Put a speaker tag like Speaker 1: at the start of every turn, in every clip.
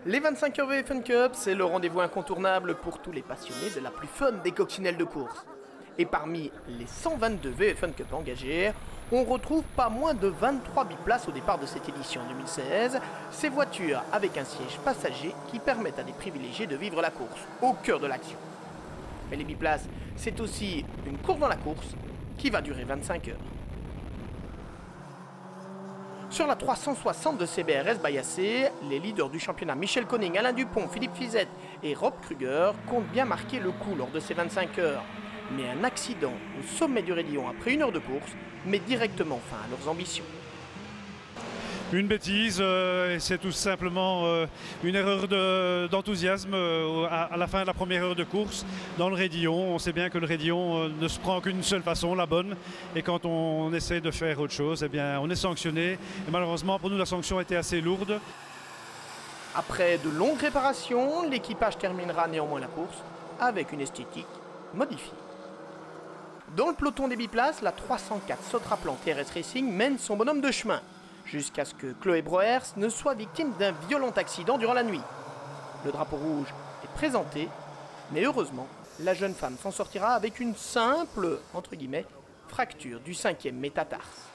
Speaker 1: Les 25 heures VFN Cup, c'est le rendez-vous incontournable pour tous les passionnés de la plus fun des coccinelles de course. Et parmi les 122 VFN Cup engagés, on retrouve pas moins de 23 biplaces au départ de cette édition 2016, ces voitures avec un siège passager qui permettent à des privilégiés de vivre la course au cœur de l'action. Mais les biplaces, c'est aussi une course dans la course qui va durer 25 heures. Sur la 360 de CBRS Bayassé, les leaders du championnat Michel Koning, Alain Dupont, Philippe Fizette et Rob Kruger comptent bien marquer le coup lors de ces 25 heures. Mais un accident au sommet du Raidillon après une heure de course met directement fin à leurs ambitions.
Speaker 2: Une bêtise, et c'est tout simplement une erreur d'enthousiasme à la fin de la première heure de course dans le Raidillon. On sait bien que le Raidillon ne se prend qu'une seule façon, la bonne, et quand on essaie de faire autre chose, eh bien, on est sanctionné. Et malheureusement, pour nous, la sanction était assez lourde.
Speaker 1: Après de longues réparations, l'équipage terminera néanmoins la course avec une esthétique modifiée. Dans le peloton des biplaces, la 304 Sotraplan TRS Racing mène son bonhomme de chemin, jusqu'à ce que Chloé Broers ne soit victime d'un violent accident durant la nuit. Le drapeau rouge est présenté, mais heureusement, la jeune femme s'en sortira avec une simple, entre guillemets, fracture du 5e métatarse.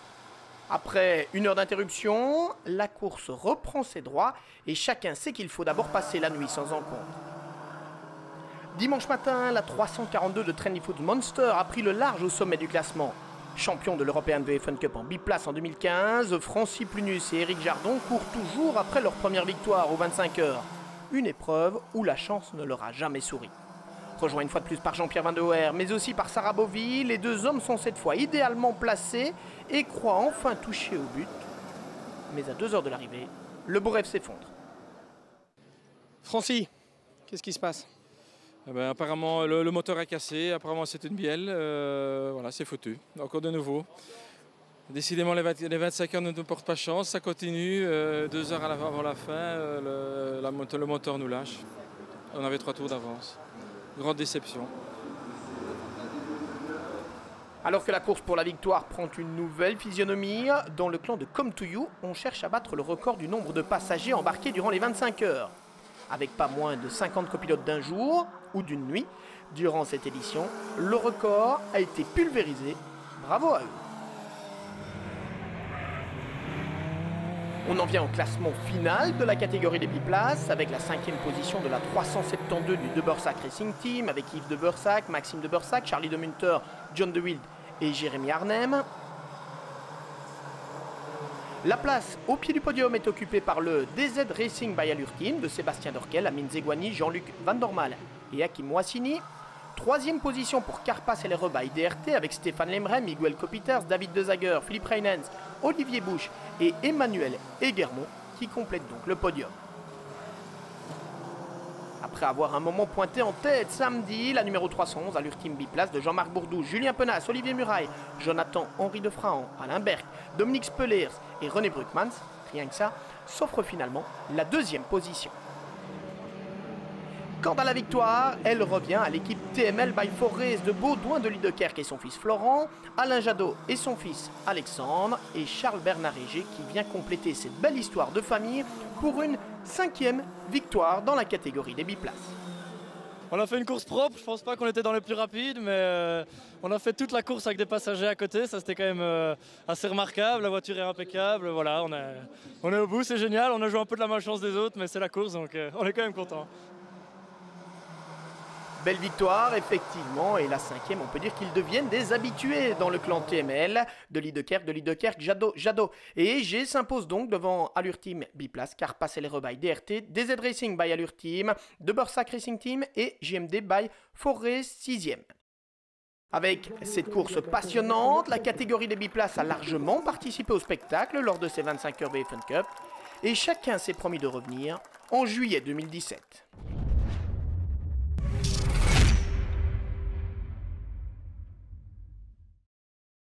Speaker 1: Après une heure d'interruption, la course reprend ses droits et chacun sait qu'il faut d'abord passer la nuit sans encombre. Dimanche matin, la 342 de Trendy Food Monster a pris le large au sommet du classement. Champion de l'European VFN Cup en biplace en 2015, Francis Plunus et Éric Jardon courent toujours après leur première victoire aux 25 heures. Une épreuve où la chance ne leur a jamais souri. Rejoint une fois de plus par Jean-Pierre Van de Hoer, mais aussi par Sarah Bovy, les deux hommes sont cette fois idéalement placés et croient enfin toucher au but. Mais à 2 heures de l'arrivée, le beau rêve s'effondre. Francis, qu'est-ce qui se passe ?
Speaker 3: Apparemment, le moteur est cassé, apparemment c'est une bielle, voilà, c'est foutu, encore de nouveau. Décidément, les 25 heures ne nous portent pas chance, ça continue, 2 heures avant la fin, le moteur nous lâche. On avait 3 tours d'avance, grande déception.
Speaker 1: Alors que la course pour la victoire prend une nouvelle physionomie, dans le clan de Come To You, on cherche à battre le record du nombre de passagers embarqués durant les 25 heures. Avec pas moins de 50 copilotes d'un jour ou d'une nuit, durant cette édition, le record a été pulvérisé. Bravo à eux. On en vient au classement final de la catégorie des biplaces, avec la 5e position de la 372 du De Bursac Racing Team, avec Yves De Bursac, Maxime De Bursac, Charlie De Munter, John De Wild et Jérémy Arnhem. La place au pied du podium est occupée par le DZ Racing by Allure Team de Sébastien Dorquel, Amine Zegouani, Jean-Luc Van Dormal et Hakim Mouassini. 3e position pour Carpas et les Rebailles DRT avec Stéphane Lemrem, Miguel Copiters, David Dezager, Philippe Reynens, Olivier Bush et Emmanuel Eguermont qui complètent donc le podium. Après avoir un moment pointé en tête samedi, la numéro 311, Allure Team Biplace de Jean-Marc Bourdou, Julien Penas, Olivier Muraille, Jonathan Henri de Frahan, Alain Berck, Dominique Spelers et René Bruckmans, rien que ça, s'offre finalement la 2e position. Quant à la victoire, elle revient à l'équipe TML by Forres de Baudouin de Liedekerk et son fils Florent, Alain Jadot et son fils Alexandre et Charles Bernard Régé qui vient compléter cette belle histoire de famille pour une 5e victoire dans la catégorie des biplaces.
Speaker 4: On a fait une course propre, je pense pas qu'on était dans les plus rapides, mais on a fait toute la course avec des passagers à côté, ça c'était quand même assez remarquable, la voiture est impeccable, voilà, on est au bout, c'est génial, on a joué un peu de la malchance des autres, mais c'est la course donc on est quand même content.
Speaker 1: Belle victoire, effectivement, et la 5e, on peut dire qu'ils deviennent des habitués dans le clan TML de Liedekerk, Jadot et EG s'impose donc devant Allure Team Biplace, Carpas et les Rebailles DRT, DZ Racing by Allure Team, De Bursac Racing Team et JMD by Forres 6e. Avec cette course passionnante, la catégorie des biplaces a largement participé au spectacle lors de ces 25 heures VFN Cup et chacun s'est promis de revenir en juillet 2017.